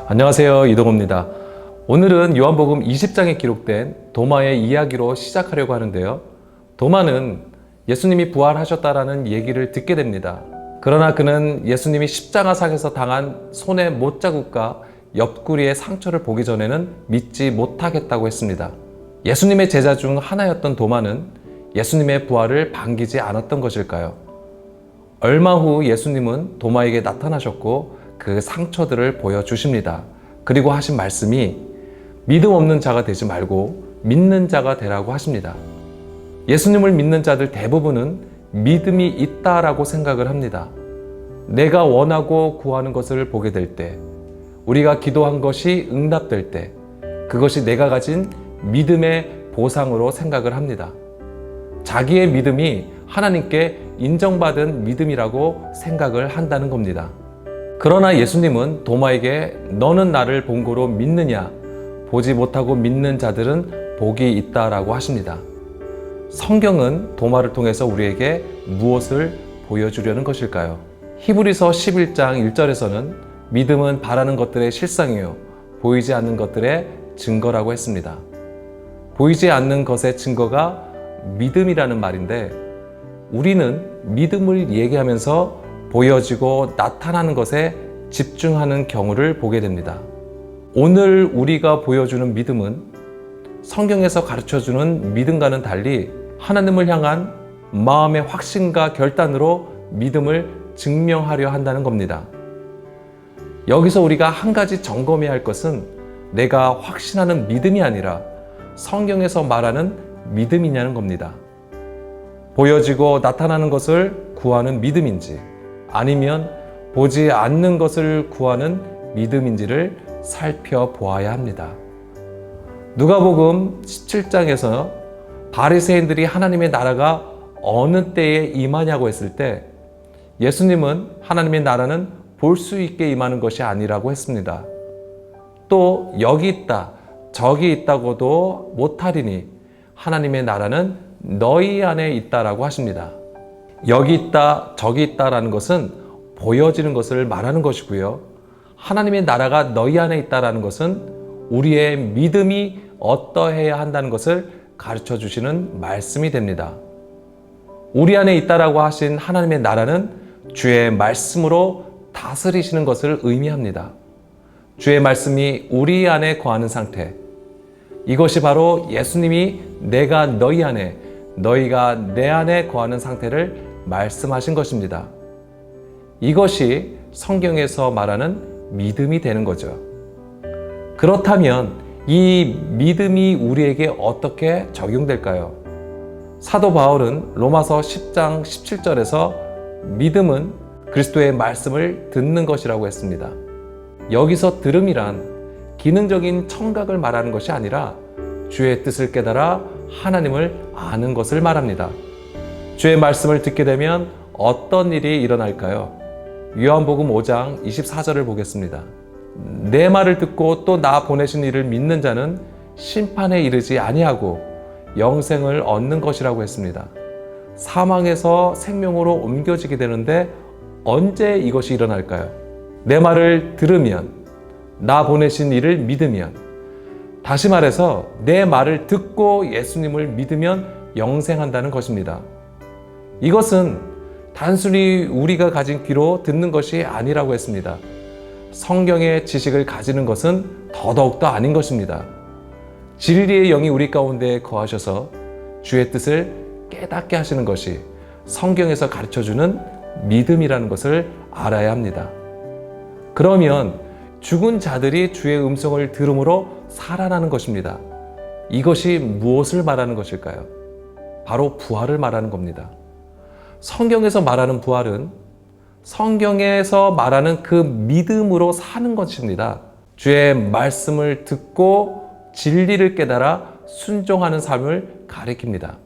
안녕하세요, 이동호입니다. 오늘은 요한복음 20장에 기록된 도마의 이야기로 시작하려고 하는데요. 도마는 예수님이 부활하셨다라는 얘기를 듣게 됩니다. 그러나 그는 예수님이 십자가상에서 당한 손의 못자국과 옆구리의 상처를 보기 전에는 믿지 못하겠다고 했습니다. 예수님의 제자 중 하나였던 도마는 예수님의 부활을 반기지 않았던 것일까요? 얼마 후 예수님은 도마에게 나타나셨고 그 상처들을 보여주십니다. 그리고 하신 말씀이 믿음 없는 자가 되지 말고 믿는 자가 되라고 하십니다. 예수님을 믿는 자들 대부분은 믿음이 있다라고 생각을 합니다. 내가 원하고 구하는 것을 보게 될 때, 우리가 기도한 것이 응답될 때, 그것이 내가 가진 믿음의 보상으로 생각을 합니다. 자기의 믿음이 하나님께 인정받은 믿음이라고 생각을 한다는 겁니다. 그러나 예수님은 도마에게 너는 나를 본고로 믿느냐? 보지 못하고 믿는 자들은 복이 있다라고 하십니다. 성경은 도마를 통해서 우리에게 무엇을 보여주려는 것일까요? 히브리서 11장 1절에서는 믿음은 바라는 것들의 실상이요 보이지 않는 것들의 증거라고 했습니다. 보이지 않는 것의 증거가 믿음이라는 말인데, 우리는 믿음을 얘기하면서 보여지고 나타나는 것에 집중하는 경우를 보게 됩니다. 오늘 우리가 보여주는 믿음은 성경에서 가르쳐주는 믿음과는 달리 하나님을 향한 마음의 확신과 결단으로 믿음을 증명하려 한다는 겁니다. 여기서 우리가 한 가지 점검해야 할 것은 내가 확신하는 믿음이 아니라 성경에서 말하는 믿음이냐는 겁니다. 보여지고 나타나는 것을 구하는 믿음인지 아니면 보지 않는 것을 구하는 믿음인지를 살펴보아야 합니다. 누가복음 17장에서 바리새인들이 하나님의 나라가 어느 때에 임하냐고 했을 때 예수님은 하나님의 나라는 볼 수 있게 임하는 것이 아니라고 했습니다. 또 여기 있다, 저기 있다고도 못하리니 하나님의 나라는 너희 안에 있다라고 하십니다. 여기 있다, 저기 있다라는 것은 보여지는 것을 말하는 것이고요. 하나님의 나라가 너희 안에 있다라는 것은 우리의 믿음이 어떠해야 한다는 것을 가르쳐 주시는 말씀이 됩니다. 우리 안에 있다라고 하신 하나님의 나라는 주의 말씀으로 다스리시는 것을 의미합니다. 주의 말씀이 우리 안에 거하는 상태, 이것이 바로 예수님이 내가 너희 안에, 너희가 내 안에 거하는 상태를 말씀하신 것입니다. 이것이 성경에서 말하는 믿음이 되는 거죠. 그렇다면 이 믿음이 우리에게 어떻게 적용될까요? 사도 바울은 로마서 10장 17절에서 믿음은 그리스도의 말씀을 듣는 것이라고 했습니다. 여기서 들음이란 기능적인 청각을 말하는 것이 아니라 주의 뜻을 깨달아 하나님을 아는 것을 말합니다. 주의 말씀을 듣게 되면 어떤 일이 일어날까요? 요한복음 5장 24절을 보겠습니다. 내 말을 듣고 또 나 보내신 이를 믿는 자는 심판에 이르지 아니하고 영생을 얻는 것이라고 했습니다. 사망에서 생명으로 옮겨지게 되는데 언제 이것이 일어날까요? 내 말을 들으면, 나 보내신 이를 믿으면, 다시 말해서 내 말을 듣고 예수님을 믿으면 영생한다는 것입니다. 이것은 단순히 우리가 가진 귀로 듣는 것이 아니라고 했습니다. 성경의 지식을 가지는 것은 더더욱더 아닌 것입니다. 진리의 영이 우리 가운데 거하셔서 주의 뜻을 깨닫게 하시는 것이 성경에서 가르쳐주는 믿음이라는 것을 알아야 합니다. 그러면 죽은 자들이 주의 음성을 들음으로 살아나는 것입니다. 이것이 무엇을 말하는 것일까요? 바로 부활을 말하는 겁니다. 성경에서 말하는 부활은 성경에서 말하는 그 믿음으로 사는 것입니다. 주의 말씀을 듣고 진리를 깨달아 순종하는 삶을 가리킵니다.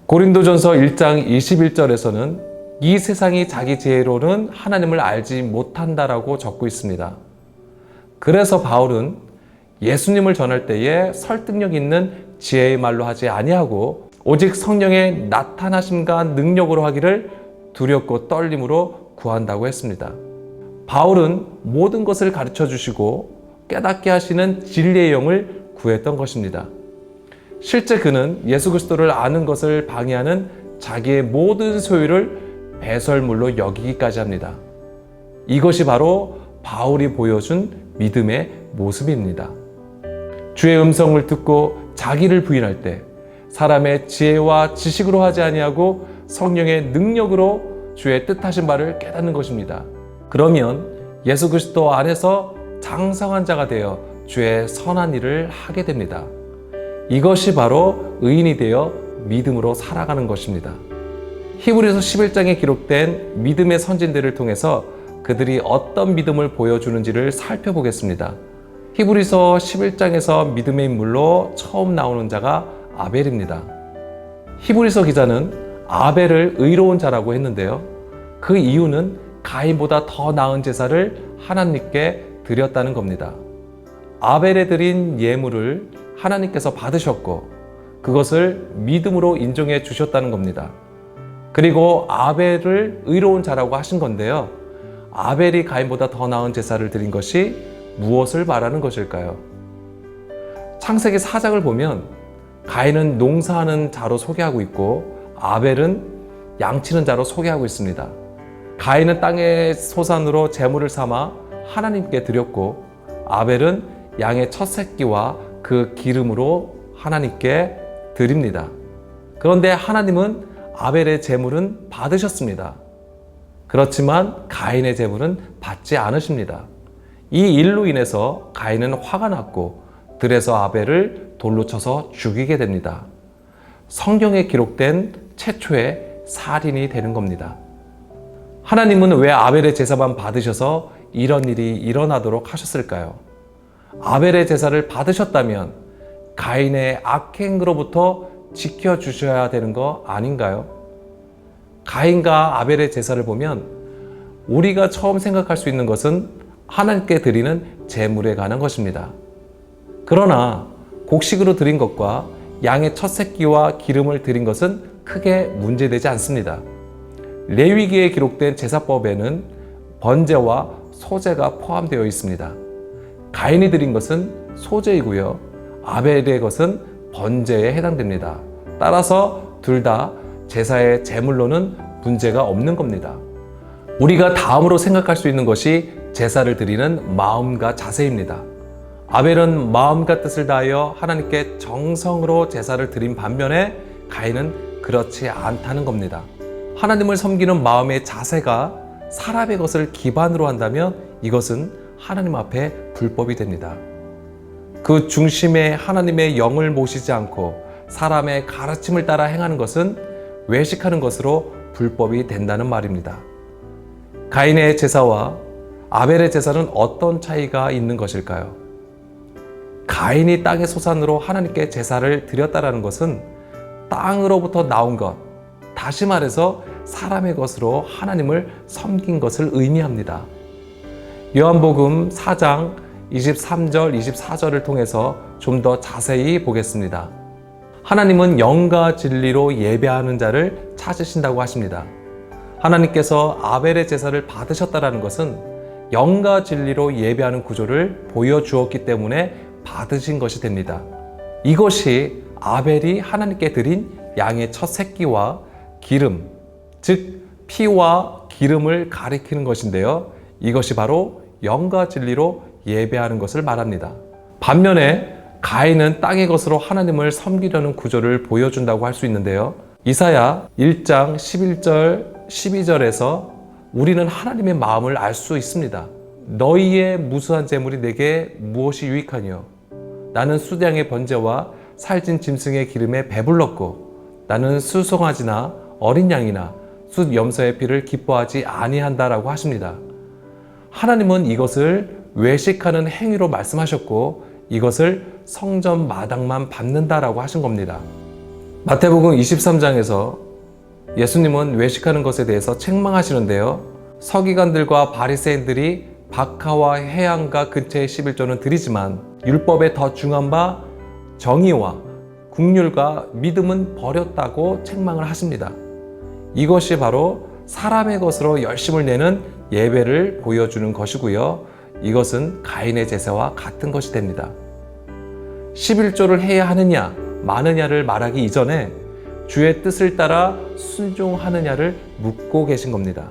고린도전서 1장 21절에서는 이 세상이 자기 지혜로는 하나님을 알지 못한다라고 적고 있습니다. 그래서 바울은 예수님을 전할 때에 설득력 있는 지혜의 말로 하지 아니하고 오직 성령의 나타나심과 능력으로 하기를 두렵고 떨림으로 구한다고 했습니다. 바울은 모든 것을 가르쳐 주시고 깨닫게 하시는 진리의 영을 구했던 것입니다. 실제 그는 예수 그리스도를 아는 것을 방해하는 자기의 모든 소유를 배설물로 여기기까지 합니다. 이것이 바로 바울이 보여준 믿음의 모습입니다. 주의 음성을 듣고 자기를 부인할 때 사람의 지혜와 지식으로 하지 아니하고 성령의 능력으로 주의 뜻하신 바를 깨닫는 것입니다. 그러면 예수 그리스도 안에서 장성한 자가 되어 주의 선한 일을 하게 됩니다. 이것이 바로 의인이 되어 믿음으로 살아가는 것입니다. 히브리서 11장에 기록된 믿음의 선진들을 통해서 그들이 어떤 믿음을 보여주는지를 살펴보겠습니다. 히브리서 11장에서 믿음의 인물로 처음 나오는 자가 아벨입니다. 히브리서 기자는 아벨을 의로운 자라고 했는데요. 그 이유는 가인보다 더 나은 제사를 하나님께 드렸다는 겁니다. 아벨에 드린 예물을 하나님께서 받으셨고 그것을 믿음으로 인정해 주셨다는 겁니다. 그리고 아벨을 의로운 자라고 하신 건데요. 아벨이 가인보다 더 나은 제사를 드린 것이 무엇을 말하는 것일까요? 창세기 4장을 보면 가인은 농사하는 자로 소개하고 있고 아벨은 양치는 자로 소개하고 있습니다. 가인은 땅의 소산으로 제물을 삼아 하나님께 드렸고 아벨은 양의 첫 새끼와 그 기름으로 하나님께 드립니다. 그런데 하나님은 아벨의 제물은 받으셨습니다. 그렇지만 가인의 제물은 받지 않으십니다. 이 일로 인해서 가인은 화가 났고 들에서 아벨을 돌로 쳐서 죽이게 됩니다. 성경에 기록된 최초의 살인이 되는 겁니다. 하나님은 왜 아벨의 제사만 받으셔서 이런 일이 일어나도록 하셨을까요? 아벨의 제사를 받으셨다면 가인의 악행으로부터 지켜주셔야 되는 거 아닌가요? 가인과 아벨의 제사를 보면 우리가 처음 생각할 수 있는 것은 하나님께 드리는 제물에 관한 것입니다. 그러나 곡식으로 드린 것과 양의 첫 새끼와 기름을 드린 것은 크게 문제되지 않습니다. 레위기에 기록된 제사법에는 번제와 소제가 포함되어 있습니다. 가인이 드린 것은 소제이고요. 아벨의 것은 번제에 해당됩니다. 따라서 둘 다 제사의 제물로는 문제가 없는 겁니다. 우리가 다음으로 생각할 수 있는 것이 제사를 드리는 마음과 자세입니다. 아벨은 마음과 뜻을 다하여 하나님께 정성으로 제사를 드린 반면에 가인은 그렇지 않다는 겁니다. 하나님을 섬기는 마음의 자세가 사람의 것을 기반으로 한다면 이것은 하나님 앞에 불법이 됩니다. 그 중심에 하나님의 영을 모시지 않고 사람의 가르침을 따라 행하는 것은 외식하는 것으로 불법이 된다는 말입니다. 가인의 제사와 아벨의 제사는 어떤 차이가 있는 것일까요? 가인이 땅의 소산으로 하나님께 제사를 드렸다는 것은 땅으로부터 나온 것, 다시 말해서 사람의 것으로 하나님을 섬긴 것을 의미합니다. 요한복음 4장 23절, 24절을 통해서 좀 더 자세히 보겠습니다. 하나님은 영과 진리로 예배하는 자를 찾으신다고 하십니다. 하나님께서 아벨의 제사를 받으셨다는 것은 영과 진리로 예배하는 구조를 보여주었기 때문에 받으신 것이 됩니다. 이것이 아벨이 하나님께 드린 양의 첫 새끼와 기름, 즉 피와 기름을 가리키는 것인데요. 이것이 바로 영과 진리로 예배하는 것을 말합니다. 반면에 가인은 땅의 것으로 하나님을 섬기려는 구조를 보여준다고 할 수 있는데요. 이사야 1장 11절, 12절에서 우리는 하나님의 마음을 알 수 있습니다. 너희의 무수한 재물이 내게 무엇이 유익하뇨? 나는 수량의 번제와 살찐 짐승의 기름에 배불렀고 나는 수송아지나 어린 양이나 숫 염소의 피를 기뻐하지 아니한다라고 하십니다. 하나님은 이것을 외식하는 행위로 말씀하셨고 이것을 성전 마당만 받는다라고 하신 겁니다. 마태복음 23장에서 예수님은 외식하는 것에 대해서 책망하시는데요. 서기관들과 바리새인들이 박하와 해양가 근처의 11조는 드리지만 율법에 더 중한 바 정의와 국률과 믿음은 버렸다고 책망을 하십니다. 이것이 바로 사람의 것으로 열심을 내는 예배를 보여주는 것이고요. 이것은 가인의 제사와 같은 것이 됩니다. 11조를 해야 하느냐 마느냐를 말하기 이전에 주의 뜻을 따라 순종하느냐를 묻고 계신 겁니다.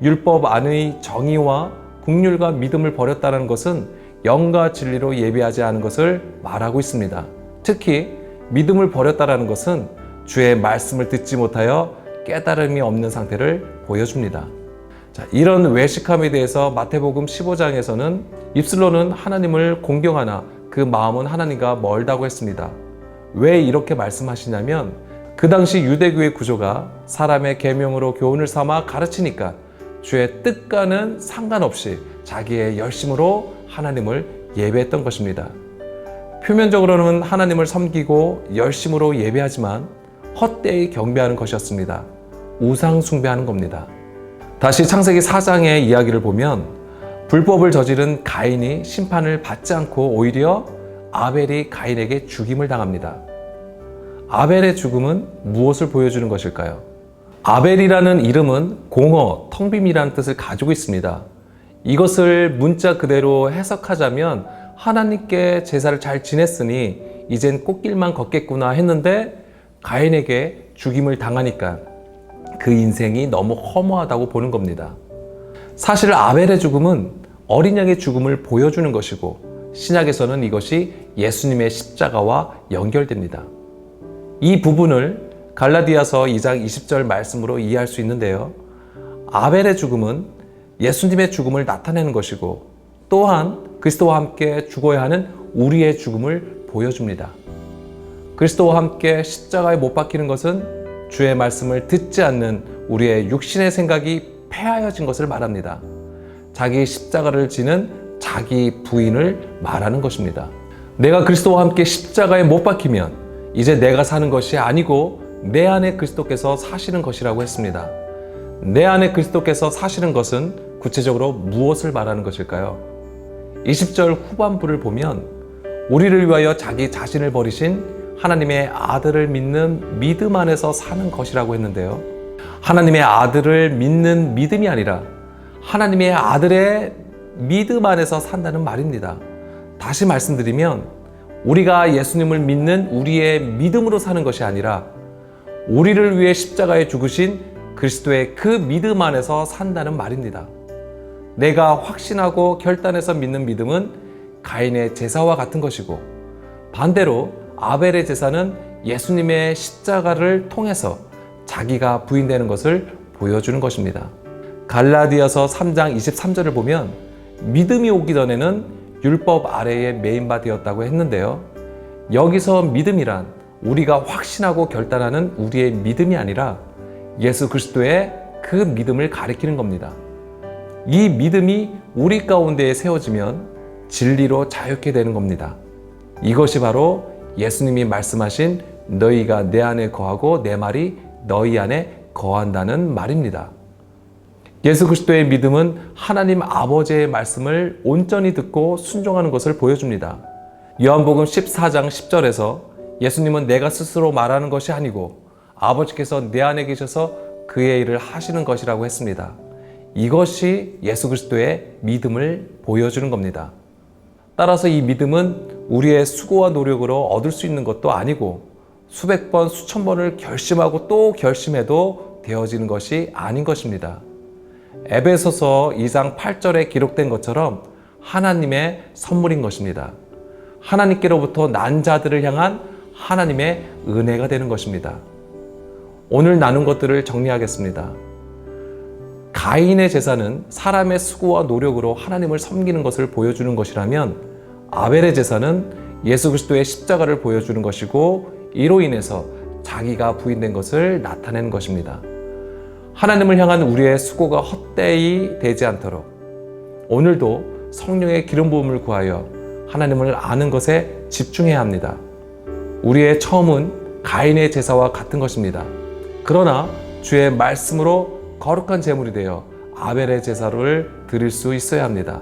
율법 안의 정의와 국률과 믿음을 버렸다는 것은 영과 진리로 예배하지 않은 것을 말하고 있습니다. 특히 믿음을 버렸다는 것은 주의 말씀을 듣지 못하여 깨달음이 없는 상태를 보여줍니다. 자, 이런 외식함에 대해서 마태복음 15장에서는 입술로는 하나님을 공경하나 그 마음은 하나님과 멀다고 했습니다. 왜 이렇게 말씀하시냐면 그 당시 유대교의 구조가 사람의 계명으로 교훈을 삼아 가르치니까 주의 뜻과는 상관없이 자기의 열심으로 하나님을 예배했던 것입니다. 표면적으로는 하나님을 섬기고 열심으로 예배하지만 헛되이 경배하는 것이었습니다. 우상 숭배하는 겁니다. 다시 창세기 4장의 이야기를 보면 불법을 저지른 가인이 심판을 받지 않고 오히려 아벨이 가인에게 죽임을 당합니다. 아벨의 죽음은 무엇을 보여주는 것일까요? 아벨이라는 이름은 공허, 텅빔이라는 뜻을 가지고 있습니다. 이것을 문자 그대로 해석하자면 하나님께 제사를 잘 지냈으니 이젠 꽃길만 걷겠구나 했는데 가인에게 죽임을 당하니까 그 인생이 너무 허무하다고 보는 겁니다. 사실 아벨의 죽음은 어린 양의 죽음을 보여주는 것이고 신약에서는 이것이 예수님의 십자가와 연결됩니다. 이 부분을 갈라디아서 2장 20절 말씀으로 이해할 수 있는데요. 아벨의 죽음은 예수님의 죽음을 나타내는 것이고 또한 그리스도와 함께 죽어야 하는 우리의 죽음을 보여줍니다. 그리스도와 함께 십자가에 못 박히는 것은 주의 말씀을 듣지 않는 우리의 육신의 생각이 폐하여진 것을 말합니다. 자기 십자가를 지는 자기 부인을 말하는 것입니다. 내가 그리스도와 함께 십자가에 못 박히면 이제 내가 사는 것이 아니고 내 안에 그리스도께서 사시는 것이라고 했습니다. 내 안에 그리스도께서 사시는 것은 구체적으로 무엇을 말하는 것일까요? 20절 후반부를 보면 우리를 위하여 자기 자신을 버리신 하나님의 아들을 믿는 믿음 안에서 사는 것이라고 했는데요. 하나님의 아들을 믿는 믿음이 아니라 하나님의 아들의 믿음 안에서 산다는 말입니다. 다시 말씀드리면 우리가 예수님을 믿는 우리의 믿음으로 사는 것이 아니라 우리를 위해 십자가에 죽으신 그리스도의 그 믿음 안에서 산다는 말입니다. 내가 확신하고 결단해서 믿는 믿음은 가인의 제사와 같은 것이고 반대로 아벨의 제사는 예수님의 십자가를 통해서 자기가 부인되는 것을 보여주는 것입니다. 갈라디아서 3장 23절을 보면 믿음이 오기 전에는 율법 아래에 매인 바 되었다고 했는데요. 여기서 믿음이란 우리가 확신하고 결단하는 우리의 믿음이 아니라 예수 그리스도의 그 믿음을 가리키는 겁니다. 이 믿음이 우리 가운데에 세워지면 진리로 자유케 되는 겁니다. 이것이 바로 예수님이 말씀하신 너희가 내 안에 거하고 내 말이 너희 안에 거한다는 말입니다. 예수 그리스도의 믿음은 하나님 아버지의 말씀을 온전히 듣고 순종하는 것을 보여줍니다. 요한복음 14장 10절에서 예수님은 내가 스스로 말하는 것이 아니고 아버지께서 내 안에 계셔서 그의 일을 하시는 것이라고 했습니다. 이것이 예수 그리스도의 믿음을 보여주는 겁니다. 따라서 이 믿음은 우리의 수고와 노력으로 얻을 수 있는 것도 아니고 수백 번, 수천 번을 결심하고 또 결심해도 되어지는 것이 아닌 것입니다. 에베소서 2장 8절에 기록된 것처럼 하나님의 선물인 것입니다. 하나님께로부터 난 자들을 향한 하나님의 은혜가 되는 것입니다. 오늘 나눈 것들을 정리하겠습니다. 가인의 제사는 사람의 수고와 노력으로 하나님을 섬기는 것을 보여주는 것이라면 아벨의 제사는 예수 그리스도의 십자가를 보여주는 것이고 이로 인해서 자기가 부인된 것을 나타내는 것입니다. 하나님을 향한 우리의 수고가 헛되이 되지 않도록 오늘도 성령의 기름 부음을 구하여 하나님을 아는 것에 집중해야 합니다. 우리의 처음은 가인의 제사와 같은 것입니다. 그러나 주의 말씀으로 거룩한 제물이 되어 아벨의 제사를 드릴 수 있어야 합니다.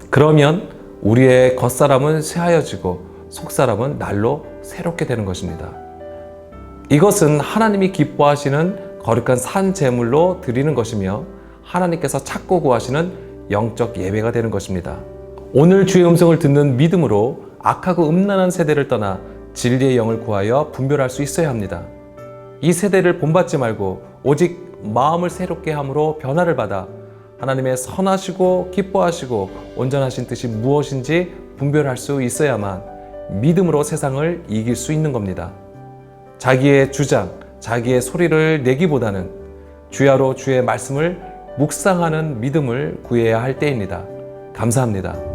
그러면 우리의 겉사람은 쇠하여지고 속사람은 날로 새롭게 되는 것입니다. 이것은 하나님이 기뻐하시는 거룩한 산 제물로 드리는 것이며 하나님께서 찾고 구하시는 영적 예배가 되는 것입니다. 오늘 주의 음성을 듣는 믿음으로 악하고 음란한 세대를 떠나 진리의 영을 구하여 분별할 수 있어야 합니다. 이 세대를 본받지 말고 오직 마음을 새롭게 함으로 변화를 받아 하나님의 선하시고 기뻐하시고 온전하신 뜻이 무엇인지 분별할 수 있어야만 믿음으로 세상을 이길 수 있는 겁니다. 자기의 주장, 자기의 소리를 내기보다는 주야로 주의 말씀을 묵상하는 믿음을 구해야 할 때입니다. 감사합니다.